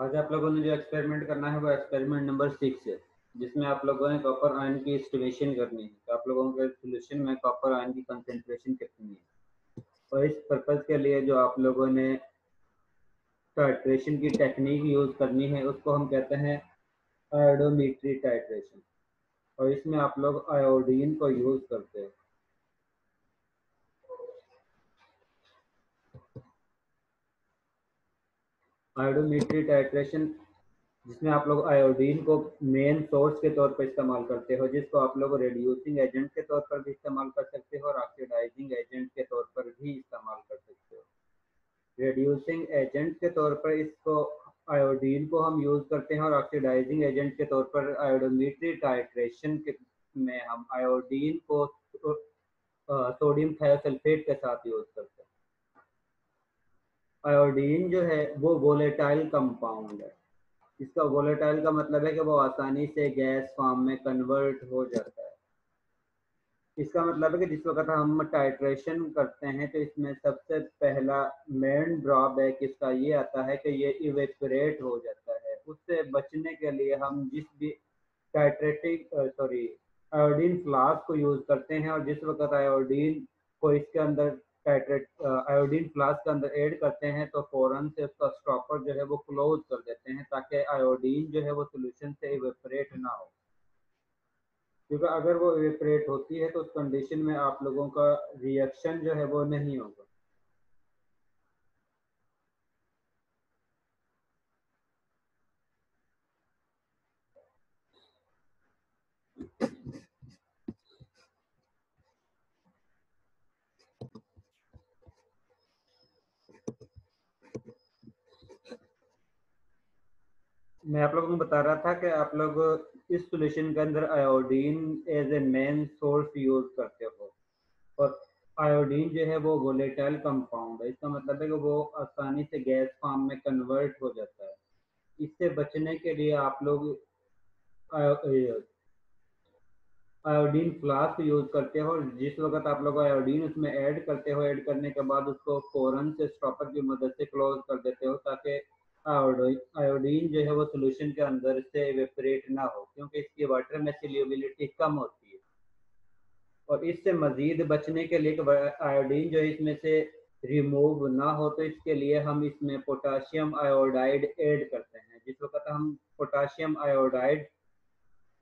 आज आप लोगों ने जो एक्सपेरिमेंट करना है वो एक्सपेरिमेंट नंबर 6 है, जिसमें आप लोगों ने कॉपर आयन की एस्टिमेशन करनी है। तो आप लोगों के सोल्यूशन में कॉपर आयन की कंसेंट्रेशन कितनी है, और इस पर्पज़ के लिए जो आप लोगों ने टाइट्रेशन की टेक्निक यूज़ करनी है उसको हम कहते हैं आयोडोमेट्री टाइट्रेशन। और इसमें आप लोग आयोडीन को यूज़ करते हैं। आयोडोमेट्री टाइट्रेशन जिसमें आप लोग आयोडीन को मेन सोर्स के तौर पर इस्तेमाल करते हो, जिसको आप लोग रेड्यूसिंग एजेंट के तौर पर भी इस्तेमाल कर सकते हो और ऑक्सीडाइजिंग एजेंट के तौर पर भी इस्तेमाल कर सकते हो। रेड्यूसिंग एजेंट के तौर पर इसको आयोडीन को हम यूज़ करते हैं और ऑक्सीडाइजिंग एजेंट के तौर पर आयोडोमेट्री टाइट्रेशन में हम आयोडीन को सोडियम थायोसल्फेट के साथ यूज़ करते हैं। आयोडीन जो है वो वोलेटाइल कंपाउंड है। इसका वोलेटाइल का मतलब है कि वो आसानी से गैस फॉर्म में कन्वर्ट हो जाता है। इसका मतलब है कि जिस वक्त हम टाइट्रेशन करते हैं तो इसमें सबसे पहला मेन ड्रॉबैक इसका ये आता है कि ये इवेपोरेट हो जाता है। उससे बचने के लिए हम जिस भी आयोडीन फ्लास्क को यूज़ करते हैं, और जिस वक्त आयोडीन को इसके अंदर टाइट्रेट आयोडीन फ्लास्क के अंदर ऐड करते हैं तो फ़ौरन से उसका स्टॉपर जो है वो क्लोज कर देते हैं, ताकि आयोडीन जो है वो सोल्यूशन से इवेपोरेट ना हो। क्योंकि अगर वो इवेपोरेट होती है तो उस कंडीशन में आप लोगों का रिएक्शन जो है वो नहीं होगा। मैं आप लोगों को बता रहा था कि आप लोग इस सॉल्यूशन के अंदर iodine as a main source use करते हो, और आयोडीन जो है वो वोलेटाइल कंपाउंड है। इसका मतलब है कि वो आसानी से गैस फॉर्म में कन्वर्ट हो जाता है। इससे बचने के लिए आप लोग आयोडीन फ्लास्क यूज करते हो, और जिस वक्त आप लोग आयोडीन उसमें ऐड करते हो, ऐड करने के बाद उसको फ़ौरन से स्टॉपर की मदद से क्लोज कर देते हो, ताकि आयोडीन जो है वो सोल्यूशन के अंदर से इवेपोरेट ना हो, क्योंकि इसकी वाटर में सॉल्युबिलिटी कम होती है। और इससे मजीद बचने के लिए आयोडीन जो है इसमें से रिमूव ना हो, तो इसके लिए हम इसमें पोटाशियम आयोडाइड ऐड करते हैं। जिस वक्त हम पोटाशियम आयोडाइड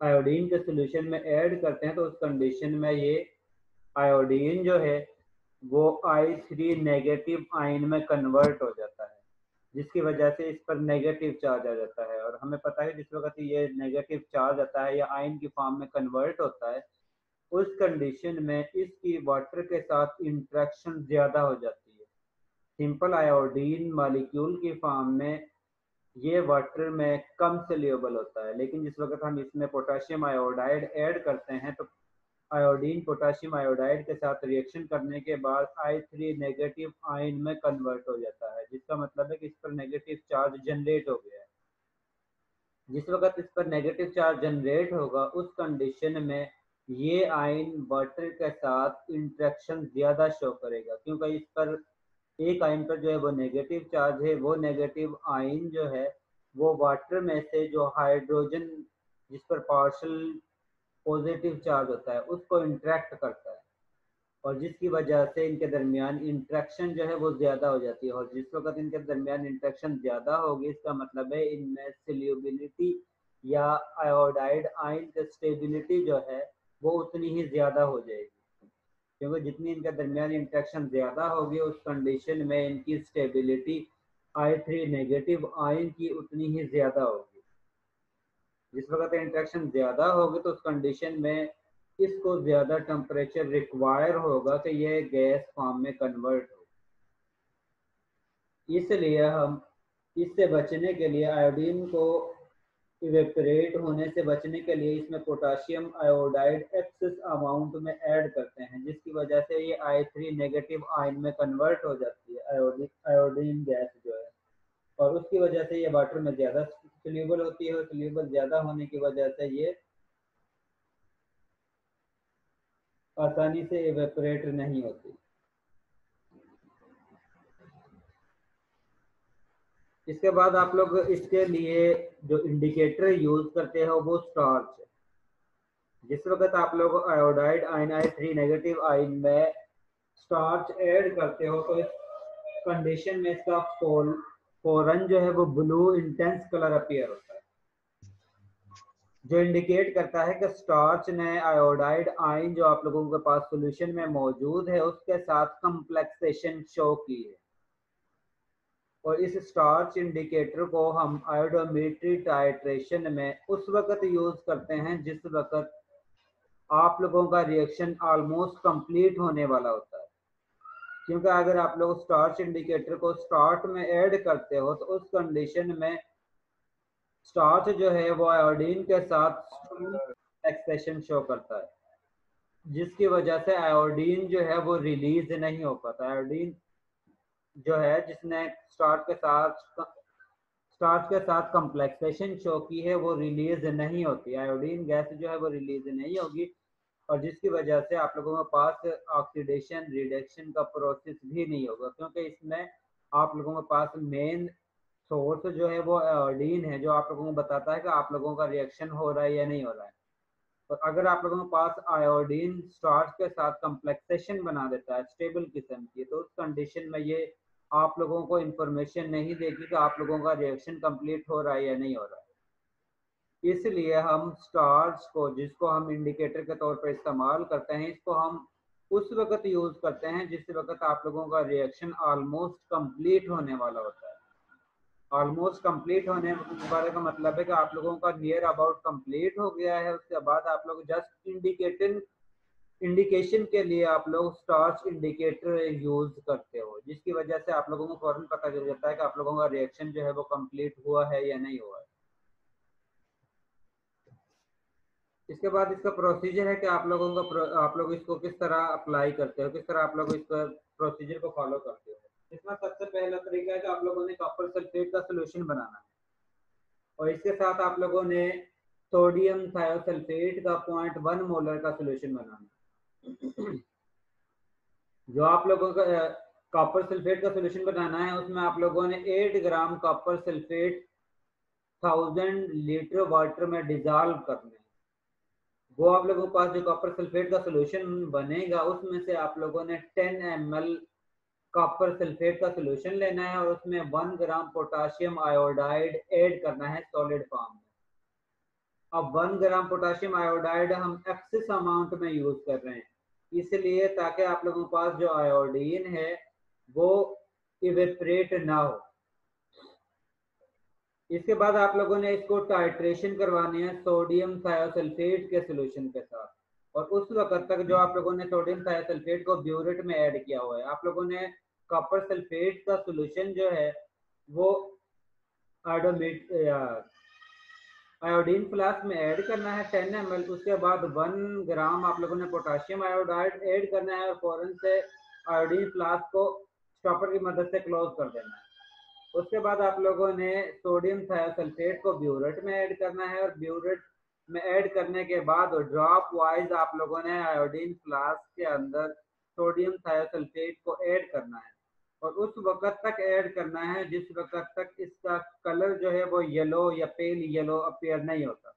आयोडीन के सोल्यूशन में ऐड करते हैं तो उस कंडीशन में ये आयोडीन जो है वो I3 नेगेटिव आयन में कन्वर्ट हो जाता है, जिसकी वजह से इस पर नेगेटिव चार्ज आ जाता है। और हमें पता है जिस वक्त ये नेगेटिव चार्ज आता है या आयन की फॉर्म में कन्वर्ट होता है, उस कंडीशन में इसकी वाटर के साथ इंट्रैक्शन ज़्यादा हो जाती है। सिंपल आयोडीन मॉलिक्यूल की फॉर्म में ये वाटर में कम सोल्यूबल होता है, लेकिन जिस वक्त हम इसमें पोटाशियम आयोडाइड ऐड करते हैं तो आयोडीन पोटाशियम आयोडाइड के साथ रिएक्शन करने के बाद I3 नेगेटिव आयन में कन्वर्ट हो जाता है, जिसका मतलब है कि इस पर नेगेटिव चार्ज जनरेट हो गया है। जिस वक्त इस पर नेगेटिव चार्ज जनरेट होगा उस कंडीशन में ये आयन वाटर के साथ इंट्रैक्शन ज़्यादा शो करेगा, क्योंकि इस पर एक आयन पर जो है वो नेगेटिव चार्ज है। वो नेगेटिव आयन जो है वो वाटर में से जो हाइड्रोजन जिस पर पार्शल पॉजिटिव चार्ज होता है उसको इंट्रैक्ट करता है, और जिसकी वजह से इनके दरमियान इंट्रैक्शन जो है वो ज़्यादा हो जाती है। और जिस वक्त इनके दरमियान इंट्रैक्शन ज़्यादा होगी इसका मतलब है इनमें सोल्यूबिलिटी या आयोडाइड आयन की स्टेबिलिटी जो है वो उतनी ही ज़्यादा हो जाएगी, क्योंकि जितनी इनके दरमियान इंट्रैक्शन ज़्यादा होगी उस कंडीशन में इनकी स्टेबिलिटी I3 नेगेटिव आयन की उतनी ही ज़्यादा होगी। जिस वक्त इंट्रैक्शन ज़्यादा होगी तो उस कंडीशन में इसको ज़्यादा टेम्परेचर रिक्वायर होगा कि यह गैस फॉर्म में कन्वर्ट हो। इसलिए हम इससे बचने के लिए आयोडीन को इवेपोरेट होने से बचने के लिए इसमें पोटाशियम आयोडाइड एक्सेस अमाउंट में ऐड करते हैं, जिसकी वजह से ये I3 नेगेटिव आयन में कन्वर्ट हो जाती है आयोडीन गैस जो है, और उसकी वजह से ये वाटर में ज़्यादा सोल्यूबल होती है, और सोल्यूबल ज़्यादा होने की वजह से ये आसानी से इवेपोरेट नहीं होती। इसके बाद आप लोग इसके लिए जो इंडिकेटर यूज करते हो वो स्टार्च है। जिस वक्त आप लोग iodide ion I3 negative ion में स्टार्च ऐड करते हो तो इस कंडीशन में इसका फौरन जो है वो ब्लू इंटेंस कलर अपीयर होता है, जो इंडिकेट करता है कि स्टार्च ने आयोडाइड आयन जो आप लोगों के पास सॉल्यूशन में मौजूद है उसके साथ कम्प्लेक्सेशन शो की है। और इस स्टार्च इंडिकेटर को हम आयोडोमेट्री टाइट्रेशन में उस वक्त यूज करते हैं जिस वक्त आप लोगों का रिएक्शन ऑलमोस्ट कंप्लीट होने वाला होता है, क्योंकि अगर आप लोग स्टार्च इंडिकेटर को स्टार्ट में ऐड करते हो तो उस कंडीशन में स्टार्च जो है वो आयोडीन के साथ एक्सप्रेशन शो करता है, जिसकी वजह से आयोडीन जो है वो रिलीज नहीं हो पाता। आयोडीन जो है जिसने स्टार्च के साथ कम्प्लेक्सेशन शो की है वो रिलीज नहीं होती, आयोडीन गैस जो है वो रिलीज नहीं होगी, और जिसकी वजह से आप लोगों के पास ऑक्सीडेशन रिडक्शन का प्रोसेस भी नहीं होगा, क्योंकि इसमें आप लोगों के पास मेन सोर्स जो है वो आयोडीन है, जो आप लोगों को बताता है कि आप लोगों का रिएक्शन हो रहा है या नहीं हो रहा है। और अगर आप लोगों के पास आयोडीन स्टार्च के साथ कम्प्लेक्सेशन बना देता है स्टेबल किस्म की, तो उस कंडीशन में ये आप लोगों को इंफॉर्मेशन नहीं देगी कि आप लोगों का रिएक्शन कंप्लीट हो रहा है या नहीं हो रहा है। इसलिए हम स्टार्च को, जिसको हम इंडिकेटर के तौर पर इस्तेमाल करते हैं, इसको हम उस वक्त यूज करते हैं जिस वक्त आप लोगों का रिएक्शन ऑलमोस्ट कंप्लीट होने वाला होता है। ऑलमोस्ट कंप्लीट होने वाले का मतलब है कि आप लोगों का नियर अबाउट कंप्लीट हो गया है, उसके बाद आप लोग जस्ट इंडिकेशन के लिए आप लोग स्टार्च इंडिकेटर यूज करते हो, जिसकी वजह से आप लोगों को फौरन पता चल जाता है कि आप लोगों का रिएक्शन जो है वो कंप्लीट हुआ है या नहीं हुआ है। इसके बाद इसका प्रोसीजर है कि आप लोग इसको किस तरह अप्लाई करते हो, किस तरह आप लोग इस प्रोसीजर को फॉलो करते हो। इसमें सबसे पहला तरीका है कि आप लोगों ने कॉपर सल्फेट का सोल्यूशन बनाना है, और इसके साथ आप लोगों ने सोडियम थायोसल्फेट का 0.1 मोलर का सोल्यूशन बनाना है। जो आप लोगों का कॉपर सल्फेट का सोल्यूशन बनाना है उसमें आप लोगों ने 8 gram copper sulphate 1000 litre water में डिजॉल्व करना है। वो आप लोगों के पास जो कॉपर सल्फेट का सोल्यूशन बनेगा उसमें से आप लोगों ने 10 ml कॉपर सल्फेट का सोल्यूशन लेना है, और उसमें 1 ग्राम पोटाशियम आयोडाइड ऐड करना है सॉलिड फॉर्म में। अब 1 ग्राम पोटाशियम आयोडाइड हम एक्सेस अमाउंट में यूज कर रहे हैं, इसलिए ताकि आप लोगों के पास जो आयोडीन है वो इवेपरेट ना हो। इसके बाद आप लोगों ने इसको टाइट्रेशन करवानी है सोडियम थायोसल्फेट के सोल्यूशन के साथ, और उस वक्त तक जो आप लोगों ने सोडियम थायोसल्फेट को ब्यूरेट में ऐड किया हुआ है, आप लोगों ने कॉपर सल्फेट का सोल्यूशन जो है वो आयोडीन फ्लास्क में ऐड करना है 10 ml। उसके बाद 1 ग्राम आप लोगों ने पोटाशियम आयोडाइड ऐड करना है, और फौरन से आयोडीन फ्लास्क को स्टॉपर की मदद से क्लोज कर देना है। उसके बाद आप लोगों ने सोडियम थायोसल्फेट को ब्यूरेट में ऐड करना है, और ब्यूरेट में ऐड करने के बाद ड्रॉप वाइज आप लोगों ने आयोडीन फ्लास्क के अंदर सोडियम थायोसल्फेट को ऐड करना है, और उस वक्त तक ऐड करना है जिस वक्त तक इसका कलर जो है वो येलो या पेल येलो अपीयर नहीं होता।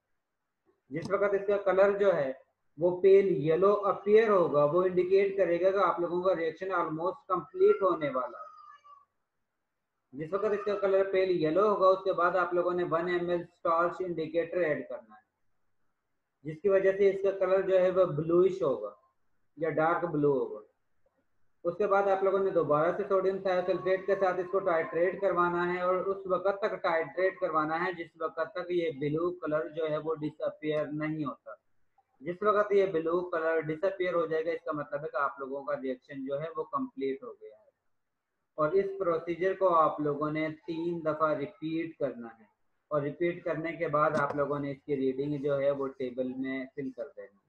जिस वक्त इसका कलर जो है वो पेल येलो अपीयर होगा वो इंडिकेट करेगा कि आप लोगों का रिएक्शन ऑलमोस्ट कंप्लीट होने वाला है। जिस वक्त इसका कलर पेल येलो होगा उसके बाद आप लोगों ने 1 ml स्टार्च इंडिकेटर ऐड करना है, जिसकी वजह से इसका कलर जो है वो ब्लूइश होगा या डार्क ब्लू होगा। उसके बाद आप लोगों ने दोबारा से सोडियम थायोसल्फेट के साथ इसको टाइट्रेट करवाना है, और उस वक्त तक टाइट्रेट करवाना है जिस वक्त तक ये ब्लू कलर जो है वो डिसअपियर नहीं होता। जिस वक्त ये ब्लू कलर डिसअपियर हो जाएगा इसका मतलब है कि आप लोगों का रिएक्शन जो है वो कंप्लीट हो गया है। और इस प्रोसीजर को आप लोगों ने 3 दफ़ा रिपीट करना है, और रिपीट करने के बाद आप लोगों ने इसकी रीडिंग जो है वो टेबल में फिल कर देनी है।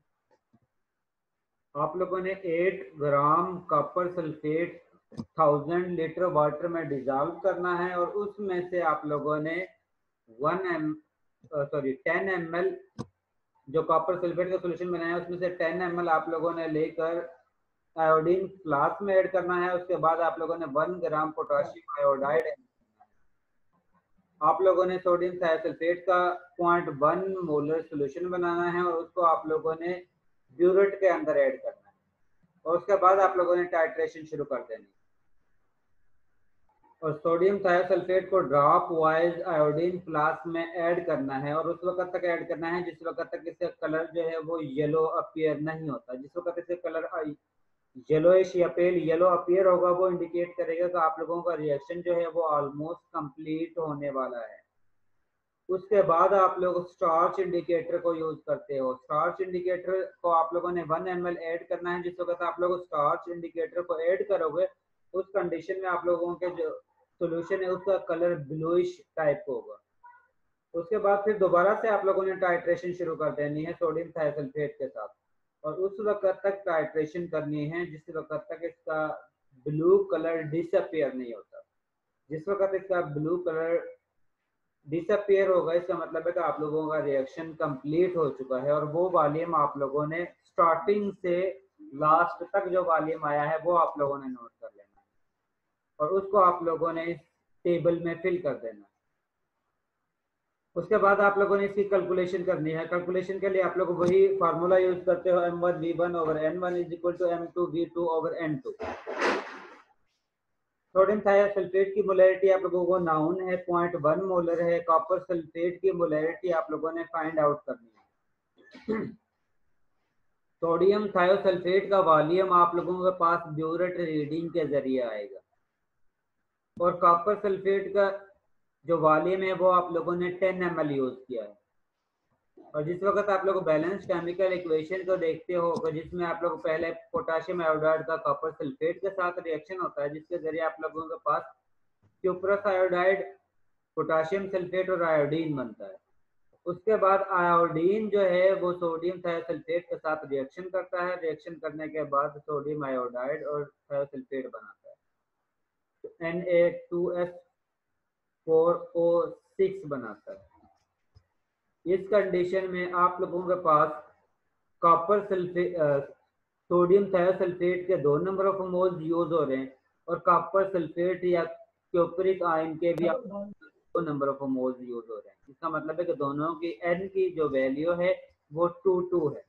आप लोगों ने 8 gram copper sulphate 1000 litre water में डिजॉल्व करना है, और उसमें से आप लोगों ने 10 ml जो कॉपर सल्फेट का सोल्यूशन बनाया उसमें से 10 ml आप लोगों ने लेकर आयोडीन फ्लास्क में ऐड करना है। उसके बाद आप लोगों ने 1 ग्राम पोटाशियम आयोडाइड आप लोगों ने सोडियम थायोसल्फेट का 0.1 मोलर सोल्यूशन बनाना है और उसको आप लोगों ने ब्यूरेट के अंदर ऐड करना है और उसके बाद आप लोगों ने टाइट्रेशन शुरू कर देनी और सोडियम थायोसल्फेट को ड्रॉप वाइज आयोडीन फ्लास्क में ऐड करना है और उस वक्त तक ऐड करना है जिस वक्त तक इसका कलर जो है वो येलो अपीयर नहीं होता। जिस वक्त इसका कलर येलोइश या पेल येलो अपीयर होगा वो इंडिकेट करेगा कि आप लोगों का रिएक्शन जो है वो ऑलमोस्ट कंप्लीट होने वाला है। उसके बाद आप लोग स्टार्च इंडिकेटर को यूज करते हो। स्टार्च इंडिकेटर को आप लोगों ने 1 ml ऐड करना है। जिस वक्त आप लोग स्टार्च इंडिकेटर को ऐड करोगे उस कंडीशन में आप लोगों के जो सोल्यूशन है उसका कलर ब्लूइश टाइप होगा। उसके बाद फिर दोबारा से आप लोगों ने टाइट्रेशन शुरू कर देनी है सोडियम थायोसल्फेट के साथ और उस वक्त तक टाइट्रेशन करनी है जिस वक्त तक इसका ब्लू कलर डिसअपियर नहीं होता। जिस वक्त इसका ब्लू कलर डिसअपियर होगा इसका मतलब है कि आप लोगों का रिएक्शन कंप्लीट हो चुका है और वो वॉल्यूम आप लोगों ने स्टार्टिंग से लास्ट तक जो वॉल्यूम आया है वो आप लोगों ने नोट कर लेना है और उसको आप लोगों ने इस टेबल में फिल कर देना है। उसके बाद आप लोगों ने इसकी कैलकुलेशन करनी है। कैलकुलेशन के लिए आप लोग वही फार्मूला यूज करते हो m1v1/n1 is equal to m2v2/n2। Sodium thiosulphate की मोलैरिटी आप लोगों को नाउन है 0.1 मोलर है। कॉपर सल्फेट की मोलैरिटी आप लोगों ने फाइंड आउट करनी है। सोडियम थायोसल्फेट का वॉल्यूम आप लोगों के पास ब्यूरेट रीडिंग के जरिए आएगा और कॉपर सल्फेट का जो वॉल्यूम है वो आप लोगों ने 10 ml यूज किया है। और जिस वक्त आप लोग बैलेंस केमिकल इक्वेशन को देखते हो जिसमें आप लोग पहले पोटाशियम आयोडाइड का कॉपर सल्फेट के साथ रिएक्शन होता है जिसके जरिए आप लोगों के पास क्यूप्रस आयोडाइड पोटाशियम सल्फेट और आयोडीन बनता है। उसके बाद आयोडीन जो है वो सोडियम थायोसल्फेट के साथ रिएक्शन करता है। रिएक्शन करने के बाद सोडियम आयोडाइड और थायोसल्फेट बनाता है तो Na2S4O6 बनाता है। इस कंडीशन में आप लोगों के पास कॉपर सल्फेट सोडियम थायोसल्फेट के 2 नंबर ऑफ मोल्स यूज हो रहे हैं और कॉपर सल्फेट या क्यूपरिक आयन के भी 2 नंबर ऑफ मोल्स यूज हो रहे हैं। इसका मतलब है कि दोनों की n की जो वैल्यू है वो 2 है।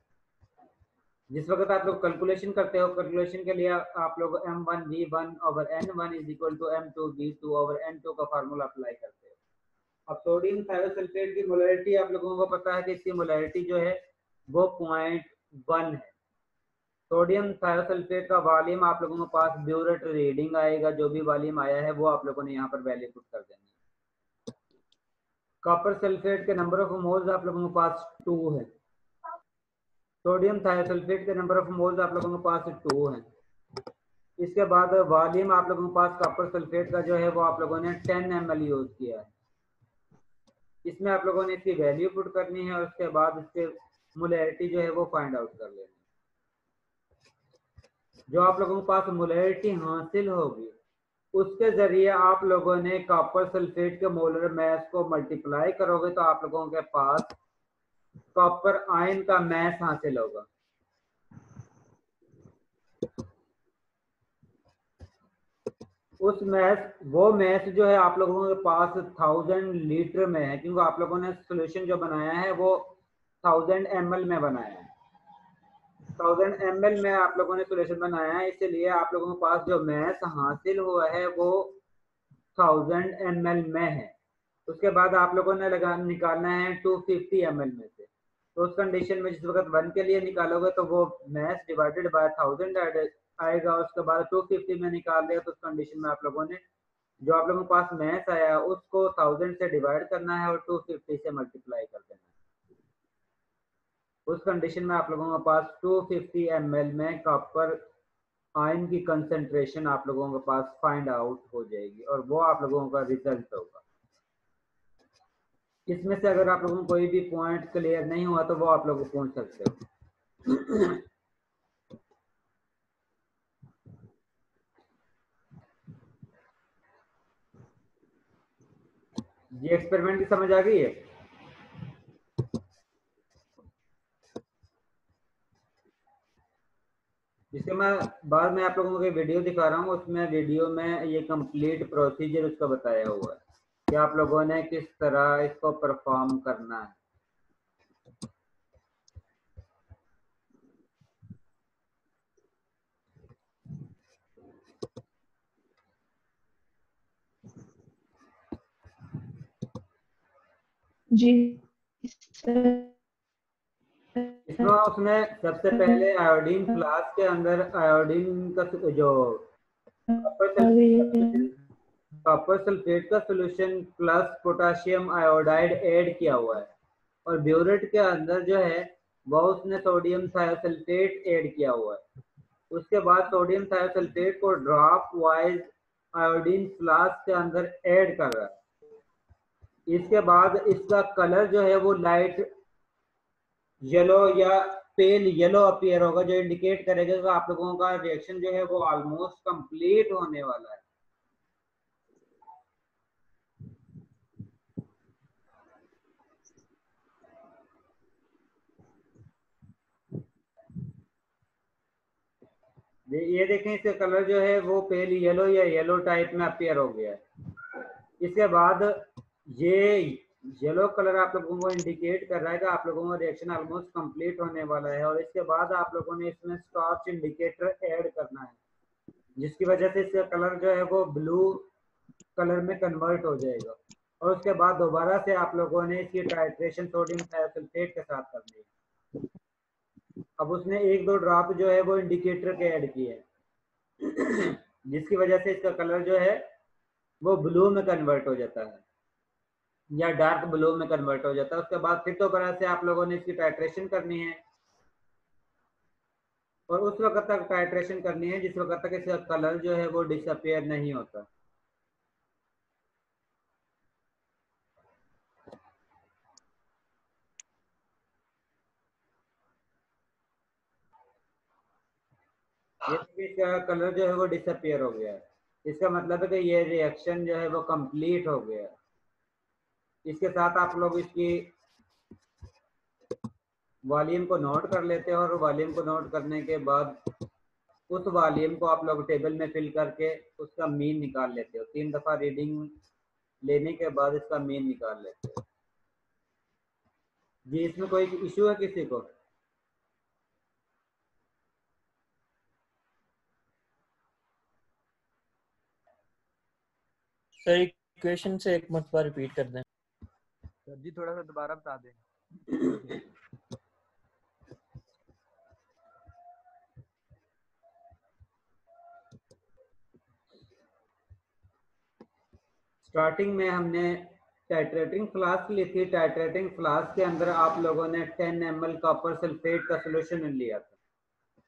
जिस वक्त आप लोग कैलकुलेशन करते हो कैलकुलेशन के लिए आप लोग m1v1/n1 is equal to m2v2/n2 का फार्मूला अप्लाई करते हो। अब सोडियम थायोसल्फेट की मोलैरिटी आप लोगों को पता है कि इसकी मोलैरिटी जो है वो 0.1 है। सोडियम थायोसल्फेट का वॉल्यूम आप लोगों के पास ब्यूरेट रीडिंग आएगा। जो भी वॉल्यूम आया है वो आप लोगों ने यहाँ पर वैल्यू पुट कर देनी है। कॉपर सल्फेट के नंबर ऑफ मोल्स आप लोगों के पास 2 है। सोडियम थायोसल्फेट के नंबर ऑफ मोल्स आप लोगों के पास 2 है। इसके बाद वॉल्यूम आप लोगों के पास कॉपर सल्फेट का जो है वो आप लोगों ने 10 ml यूज किया है। इसमें आप लोगों ने इसकी वैल्यू पुट करनी है और उसके बाद इसके मोलैरिटी जो है वो फाइंड आउट कर लेनी है। जो आप लोगों के पास मोलैरिटी हासिल होगी उसके जरिए आप लोगों ने कॉपर सल्फेट के मोलर मैस को मल्टीप्लाई करोगे तो आप लोगों के पास कॉपर आयन का मैस हासिल होगा। उस वो मैस जो है आप लोगों के पास 1000 लीटर में है क्योंकि आप लोगों ने सोल्यूशन जो बनाया है वो 1000 ml में बनाया है। 1000 ml में आप लोगों ने सोल्यूशन बनाया है इसलिए आप लोगों के पास जो मैस हासिल हुआ है वो 1000 ml में है। उसके बाद आप लोगों ने निकालना है 250 ml में से। तो उस कंडीशन में जिस वक्त 1 के लिए निकालोगे तो वो मैस डिवाइडेड बाय 1000 आएगा। उसके बाद 250 में निकाल दिया तो उस कंडीशन में आप लोगों ने जो आप लोगों के पास मैस आया उसको 1000 से डिवाइड करना है और 250 से मल्टीप्लाई कर देना है। उस कंडीशन में आप लोगों के पास 250 ml में कॉपर आयन की कंसंट्रेशन आप लोगों के पास फाइंड आउट हो जाएगी और वो आप लोगों का रिजल्ट होगा। इसमें से अगर आप लोगों को कोई भी पॉइंट क्लियर नहीं हुआ तो वो आप लोग पूछ सकते हो। ये एक्सपेरिमेंट की समझ आ गई है? जिसके मैं बाद में आप लोगों को वीडियो दिखा रहा हूँ उसमें वीडियो में ये कंप्लीट प्रोसीजर उसका बताया हुआ है। कि आप लोगों ने किस तरह इसको परफॉर्म करना है। जी सर। इसमें उसने सबसे पहले आयोडीन फ्लास्क के अंदर आयोडीन का जो कॉपर सल्फेट का solution plus potassium iodide add किया हुआ है, और ब्यूरेट के अंदर जो है वो उसने सोडियम थायोसल्फेट ऐड किया हुआ है। उसके बाद सोडियम थायोसल्फेट को ड्रॉप वाइज आयोडीन फ्लास्क के अंदर ऐड कर रहा है। इसके बाद इसका कलर जो है वो लाइट येलो या पेल येलो अपीयर होगा, जो इंडिकेट करेगा कि आप लोगों का रिएक्शन जो है वो ऑलमोस्ट कंप्लीट होने वाला है। ये देखें, इसका कलर जो है वो पेल येलो या येलो टाइप में अपीयर हो गया है। इसके बाद ये येलो कलर आप लोगों को इंडिकेट कर रहा है कि आप लोगों का रिएक्शन ऑलमोस्ट कंप्लीट होने वाला है, और इसके बाद आप लोगों ने इसमें स्टॉर्च इंडिकेटर ऐड करना है, जिसकी वजह से इसका कलर जो है वो ब्लू कलर में कन्वर्ट हो जाएगा। और उसके बाद दोबारा से आप लोगों ने इसकी टाइट्रेशन सोडियम थायोसल्फेट के साथ करनी है। अब उसने एक दो ड्रॉप जो है वो इंडिकेटर के ऐड किए हैं, जिसकी वजह से इसका कलर जो है वो ब्लू में कन्वर्ट हो जाता है या डार्क ब्लू में कन्वर्ट हो जाता है। उसके बाद फिर दोबारा से आप लोगों ने इसकी टाइट्रेशन करनी है, और उस वक्त तक टाइट्रेशन करनी है जिस वक्त तक इसका कलर जो है वो डिसअपियर नहीं होता। ये इसका कलर जो है वो डिसअपियर हो गया है, इसका मतलब है कि ये रिएक्शन जो है वो कंप्लीट हो गया है। इसके साथ आप लोग इसकी वॉल्यूम को नोट कर लेते हैं, और वॉल्यूम को नोट करने के बाद उस वॉल्यूम को आप लोग टेबल में फिल करके उसका मीन निकाल लेते हो। 3 दफा रीडिंग लेने के बाद इसका मीन निकाल लेते हो। जी, इसमें कोई इशू है किसी को? सर इक्वेशन से एक मरतबा रिपीट कर दें। सर जी थोड़ा सा दोबारा बता दें। स्टार्टिंग में हमने टाइट्रेटिंग फ्लास्क ली थी। टाइट्रेटिंग फ्लास्क के अंदर आप लोगों ने 10 ml कॉपर सल्फेट का सोल्यूशन लिया था,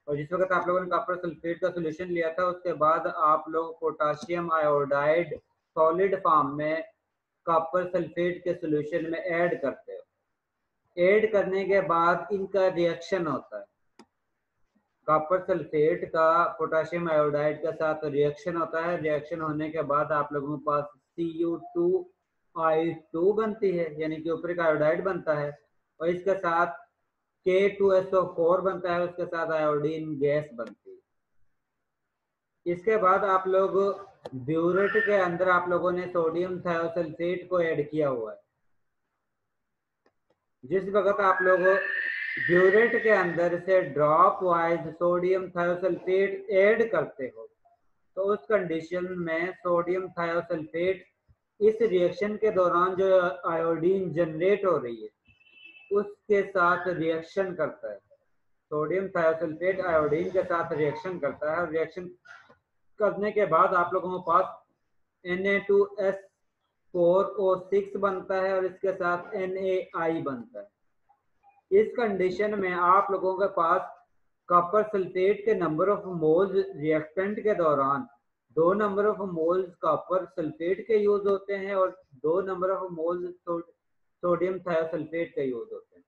और जिस वक्त आप लोगों ने कॉपर सल्फेट का सोल्यूशन लिया था उसके बाद आप लोग पोटाशियम आयोडाइड सॉलिड फॉर्म में कॉपर सल्फेट के सोल्यूशन में ऐड करते हो। ऐड करने के बाद इनका रिएक्शन होता है, कॉपर सल्फेट का पोटाशियम आयोडाइड के साथ रिएक्शन होता है। रिएक्शन होने के बाद आप लोगों के पास Cu2I2 बनती है, यानी कि ऊपरिक आयोडाइड बनता है, और इसके साथ K2SO4 बनता है, उसके साथ आयोडीन गैस बनती है। इसके बाद आप लोग ब्यूरेट के अंदर आप लोगों ने सोडियम थायोसल्फेट को ऐड किया हुआ है। जिस वक्त आप लोग ब्यूरेट के अंदर से drop wise sodium thiosulphate add करते हो, तो उस कंडीशन में सोडियम थायोसल्फेट इस रिएक्शन के दौरान जो आयोडीन जनरेट हो रही है उसके साथ रिएक्शन करता है। सोडियम थायोसल्फेट आयोडीन के साथ रिएक्शन करता है, और रिएक्शन करने के बाद आप लोगों के पास Na2S4O6 बनता है, और इसके साथ NaI बनता है। इस कंडीशन में आप लोगों के पास कॉपर सल्फेट के नंबर ऑफ मोल्स रिएक्टेंट के दौरान 2 number of moles copper sulphate के यूज होते हैं, और 2 number of moles sodium thiosulphate के यूज होते हैं,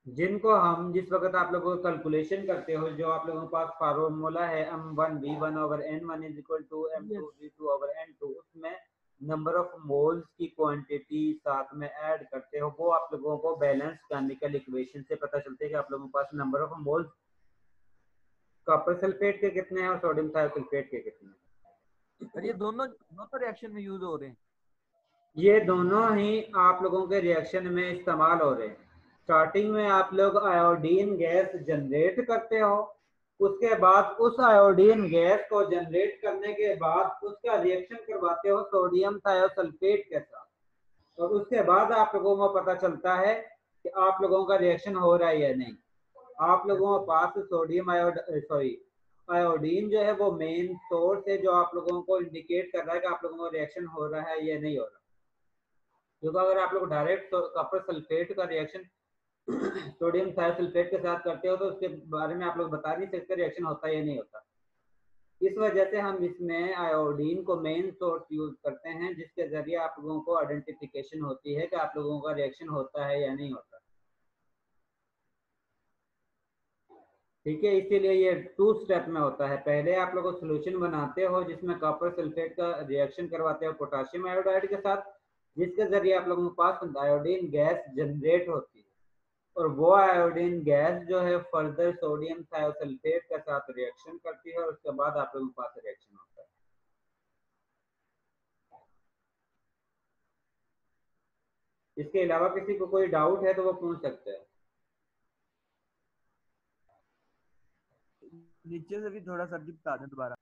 जिनको हम जिस वक्त आप लोगों को कैलकुलेशन करते हो, जो आप लोगों के पास फार्मूला है M1V1/N1 = M2V2/N2, उसमें नंबर ऑफ मोल्स की क्वांटिटी साथ में ऐड करते हो, वो आप लोगों को बैलेंस केमिकल इक्वेशन से पता चलता है कि आप लोगों के पास number of moles copper sulphate के कितने हैं और सोडियम थायोसल्फेट के कितने हैं। सर ये दोनों रिएक्शन में यूज हो रहे हैं? ये दोनों ही आप लोगों के रिएक्शन में इस्तेमाल हो रहे हैं। स्टार्टिंग में आप लोग आयोडीन गैस जनरेट करते हो, उसके बाद उस आयोडीन गैस को जनरेट करने के बाद उसका रिएक्शन करवाते हो सोडियम थायोसल्फेट के साथ, और उसके बाद आप लोगों को पता चलता है कि आप लोगों का रिएक्शन हो रहा है या नहीं। आप लोगों के पास सोडियम आयोडीन जो है वो मेन सोर्स है जो आप लोगों को इंडिकेट कर रहा है कि आप लोगों को रिएक्शन हो रहा है या नहीं हो रहा। क्योंकि अगर आप लोग डायरेक्ट कॉपर सल्फेट का रिएक्शन सोडियम थायोसल्फेट के साथ करते हो तो उसके बारे में आप लोग बता नहीं सकते रिएक्शन होता है या नहीं होता। इस वजह से हम इसमें आयोडीन को मेन सोर्स यूज करते हैं, जिसके जरिए आप लोगों को आइडेंटिफिकेशन होती है कि आप लोगों का रिएक्शन होता है या नहीं होता। ठीक है, इसीलिए ये 2 स्टेप में होता है। पहले आप लोग सोल्यूशन बनाते हो जिसमें कॉपर सल्फेट का रिएक्शन करवाते हो पोटेशियम आयोडाइड के साथ, जिसके जरिए आप लोगों के पास आयोडीन गैस जनरेट होती है, और वो आयोडीन गैस जो है फर्दर सोडियम थायोसल्फेट के साथ रिएक्शन करती है, और उसके बाद आप लोगों के पास रिएक्शन होता है। इसके अलावा किसी को कोई डाउट है तो वो पूछ सकते हैं। नीचे से भी थोड़ा सर जी बता दें दोबारा।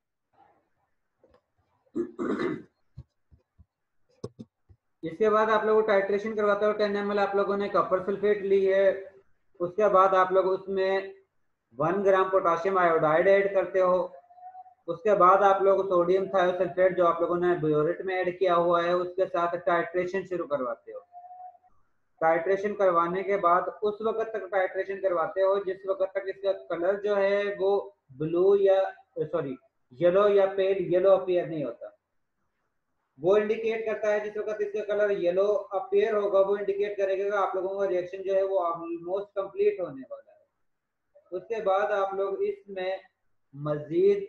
इसके बाद आप लोग टाइट्रेशन करवाते हो। 10 ml आप लोगों ने कॉपर सल्फेट ली है, उसके बाद आप लोग उसमें 1 ग्राम पोटेशियम आयोडाइड ऐड करते हो। उसके बाद आप लोग सोडियम थायोसल्फेट जो आप लोगों ने ब्योरेट में ऐड किया हुआ है उसके साथ टाइट्रेशन शुरू करवाते हो। टाइट्रेशन करवाने के बाद उस वक्त तक टाइट्रेशन करवाते हो जिस वक्त तक इसका कलर जो है वो ब्लू या येलो या पेल येलो अपीयर नहीं होता। वो इंडिकेट करता है जिस वक्त इसका कलर येलो अपीयर होगा वो इंडिकेट करेगा कि आप लोगों का रिएक्शन जो है वो ऑलमोस्ट कंप्लीट होने वाला है। उसके बाद आप लोग इसमें मजीद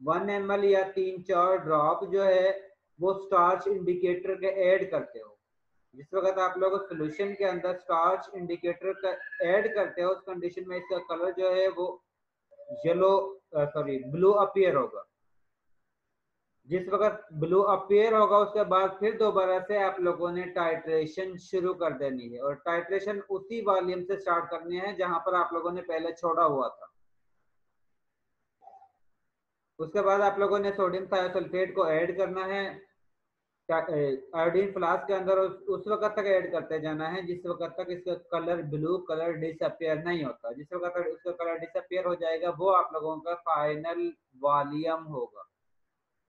1 ml या 3-4 ड्रॉप जो है वो स्टार्च इंडिकेटर के ऐड करते हो। जिस वक्त आप लोग सोल्यूशन के अंदर स्टार्च इंडिकेटर का ऐड करते हो उस कंडीशन में इसका कलर जो है वो ब्लू अपीयर होगा। जिस वक्त ब्लू अपीयर होगा उसके बाद फिर दोबारा से आप लोगों ने टाइट्रेशन शुरू कर देनी है, और टाइट्रेशन उसी वॉल्यूम से स्टार्ट करनी है जहां पर आप लोगों ने पहले छोड़ा हुआ था। उसके बाद आप लोगों ने सोडियम थायोसल्फेट को ऐड करना है आयोडीन फ्लास्क के अंदर, उस वक्त तक ऐड करते जाना है जिस वक्त तक इसका कलर ब्लू कलर डिसअपियर नहीं होता। जिस वक्त तक इसका कलर डिसअपियर हो जाएगा वो आप लोगों का फाइनल वॉल्यूम होगा।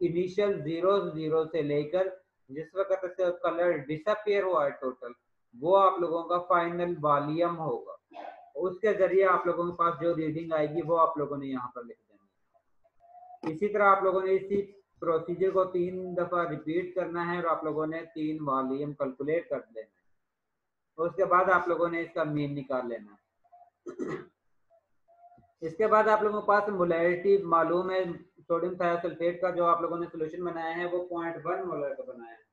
इनिशियल 0 से लेकर जिस वक्त इसका कलर डिसअपियर हुआ है टोटल, वो आप लोगों का फाइनल वॉल्यूम होगा। उसके जरिए आप लोगों के पास जो रीडिंग आएगी वो आप लोगों ने यहाँ पर लिख देनी है। इसी तरह आप लोगों ने इसी प्रोसीजर को 3 दफा रिपीट करना है और आप लोगों ने 3 वॉल्यूम कैलकुलेट कर लेना है। उसके बाद आप लोगों ने इसका मीन निकाल लेना है। इसके बाद आप लोगों के पास मोलैरिटी मालूम है सोडियम थायोसल्फेट का जो आप लोगों ने सोल्यूशन बनाया है वो 0.1 मोलर का बनाया है।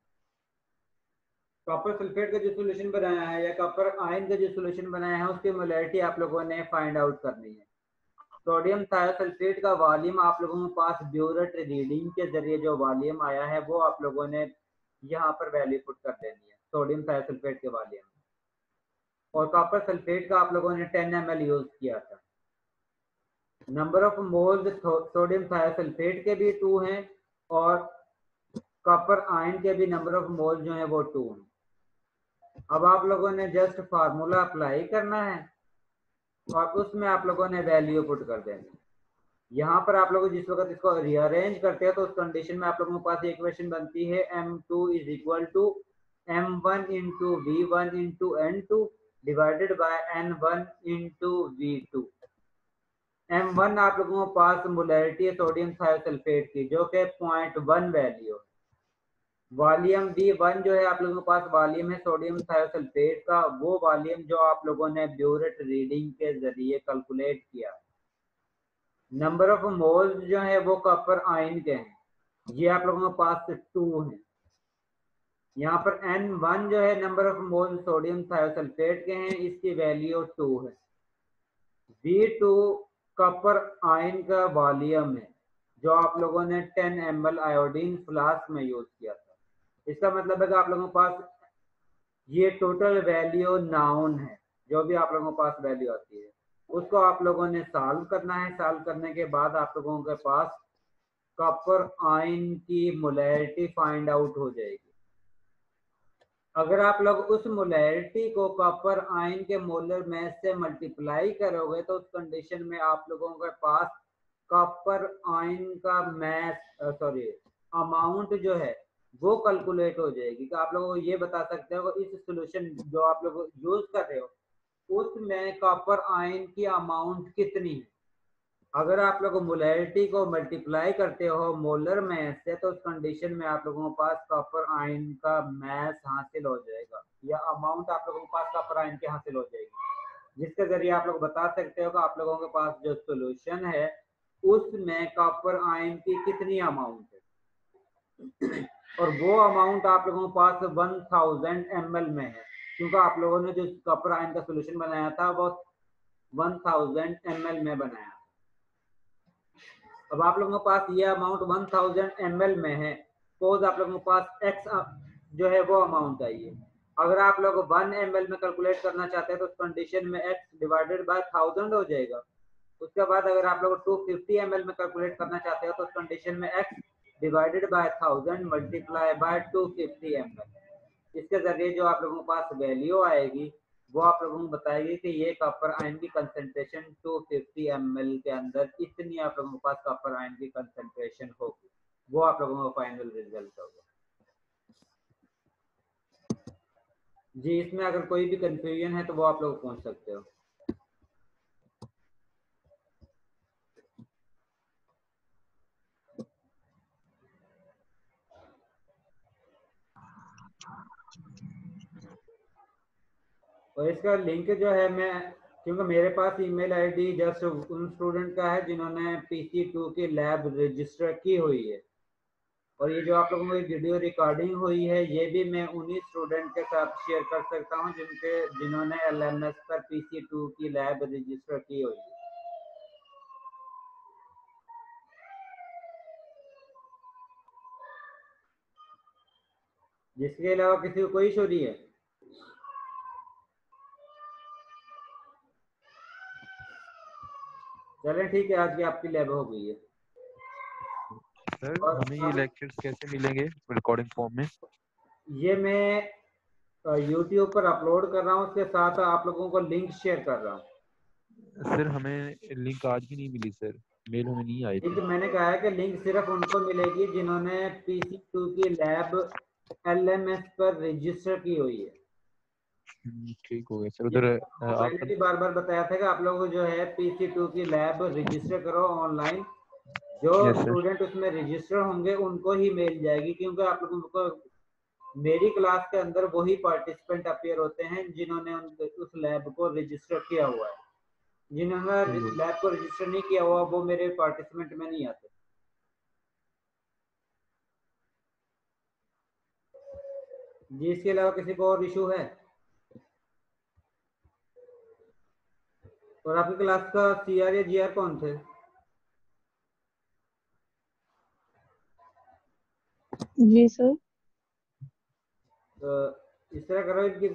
कॉपर सल्फेट का जो सोल्यूशन बनाया है या कॉपर आयन का जो सोल्यूशन बनाया है उसकी मोलैरिटी आप लोगों ने फाइंड आउट करनी है। सोडियम थायोसल्फेट का वॉल्यूम आप लोगों के पास ब्यूरेट रीडिंग के जरिए जो वॉल्यूम आया है वो आप लोगों ने यहाँ पर वैल्यू पुट कर देनी है सोडियम थायोसल्फेट के वॉल्यूम। और कॉपर सल्फेट का आप लोगों ने 10 ml यूज किया था। Number of moles sodium thiosulphate के भी 2 हैं और कॉपर आयन के भी नंबर ऑफ मोल्स जो है वो 2 हैं। अब आप लोगों ने जस्ट फार्मूला अप्लाई करना है और उसमें आप लोगों ने वैल्यू पुट कर देनी है। यहाँ पर आप लोग जिस वक्त इसको रीअरेंज करते हैं तो उस कंडीशन में आप लोगों के पास इक्वेशन बनती है M2 = M1 × V1 × N2 divided by N1 × V2। M1 आप लोगों के पास मोलैरिटी है सोडियम थायोसल्फेट की जो कि 0.1 वैल्यू है। वॉल्यूम V1 जो है आप लोगों के पास वॉल्यूम है सोडियम थायोसल्फेट का, वो वॉल्यूम जो आप लोगों ने ब्यूरेट रीडिंग के जरिए कैलकुलेट किया। नंबर ऑफ मोल्स जो है वो कॉपर आयन के हैं, ये आप लोगों के पास 2 हैं। यहाँ पर N1 जो है number of moles sodium thiosulphate के हैं, इसकी वैल्यू 2 है। V2 कॉपर आयन का वॉल्यूम है जो आप लोगों ने 10 ml आयोडीन फ्लास्क में यूज किया था। इसका मतलब है कि आप लोगों के पास ये टोटल वैल्यू नाउन है, जो भी आप लोगों के पास वैल्यू आती है उसको आप लोगों ने सॉल्व करना है। सॉल्व करने के बाद आप लोगों के पास कॉपर आयन की मोलैरिटी फाइंड आउट हो जाएगी। अगर आप लोग उस मोलैरिटी को कॉपर आयन के मोलर मास से मल्टीप्लाई करोगे तो उस कंडीशन में आप लोगों के पास कॉपर आयन का मास अमाउंट जो है वो कैलकुलेट हो जाएगी। तो आप लोगों को ये बता सकते हो इस सॉल्यूशन जो आप लोग यूज कर रहे हो उसमें कॉपर आयन की अमाउंट कितनी है। अगर आप लोग मोलैरिटी को मल्टीप्लाई करते हो मोलर मास से तो उस कंडीशन में आप लोगों के पास कॉपर आयन का मास हासिल हो जाएगा या अमाउंट आप लोगों के पास कॉपर आयन की हासिल हो जाएगी, जिसके जरिए आप लोग बता सकते हो कि आप लोगों के पास जो सॉल्यूशन है उसमें कॉपर आयन की कितनी अमाउंट है। और वो अमाउंट आप लोगों के पास 1000 ml में है, क्योंकि आप लोगों ने जो कॉपर आयन का सॉल्यूशन बनाया था वो 1000 ml में बनाया। अब आप लोगों के पास ये अमाउंट 1000 ml में है, सपोज आप लोगों के पास x जो है वो अमाउंट आई है। अगर आप लोग 1 ml में कैलकुलेट करना चाहते हैं तो उस कंडीशन में x डिवाइडेड बाय 1000 हो जाएगा। उसके बाद अगर आप लोग 250 ml में कैलकुलेट करना चाहते हो तो उस कंडीशन में x divided by 1000 multiply by 250 ml। इसके जरिए जो आप लोगों के पास वैल्यू आएगी वो आप लोगों को बताएगी कि ये कॉपर आयन की कंसंट्रेशन 250 ml के अंदर इतनी आप लोगों के पास कॉपर आयन की कंसंट्रेशन होगी, वो आप लोगों का फाइनल रिजल्ट होगा। जी, इसमें अगर कोई भी कंफ्यूजन है तो वो आप लोग पूछ सकते हो। और इसका लिंक जो है मैं, क्योंकि मेरे पास ईमेल आईडी जस्ट उन स्टूडेंट का है जिन्होंने PC2 की लैब रजिस्टर की हुई है, और ये जो आप लोगों को वीडियो रिकॉर्डिंग हुई है ये भी मैं उन्हीं स्टूडेंट के साथ शेयर कर सकता हूँ जिन्होंने LMS पर PC2 की लैब रजिस्टर की हुई है। जिसके अलावा किसी को कोई इशू नहीं है। चलें ठीक है, आज की आपकी लैब हो गई है। सर और हमें ये लेक्चर्स कैसे मिलेंगे रिकॉर्डिंग फॉर्म में? ये मैं YouTube पर अपलोड कर रहा हूँ, उसके साथ आप लोगों को लिंक शेयर कर रहा हूँ। सर हमें लिंक आज भी नहीं मिली सर, मेल हमें नहीं आई लिंक थी। मैंने कहा है कि लिंक सिर्फ उनको मिलेगी जिन्होंने PC2 की लैब LMS पर रजिस्टर की हुई है। ठीक हो गया सर। उधर मैंने भी बार बार बताया था कि आप लोग जो है PC2 की लैब रजिस्टर करो ऑनलाइन। जो यस सर। स्टूडेंट उसमें रजिस्टर होंगे उनको ही मिल जाएगी, क्योंकि आप लोगों को मेरी क्लास के अंदर वही पार्टिसिपेंट अपीयर होते हैं जिन्होंने उस लैब को रजिस्टर किया हुआ है। जिन्होंने लैब को रजिस्टर नहीं किया हुआ वो मेरे पार्टिसिपेंट में नहीं आते। जी, इसके अलावा किसी को और इशू है? और आपकी क्लास का CR या GR कौन थे? जी सर। तो इस तरह करो, इनकी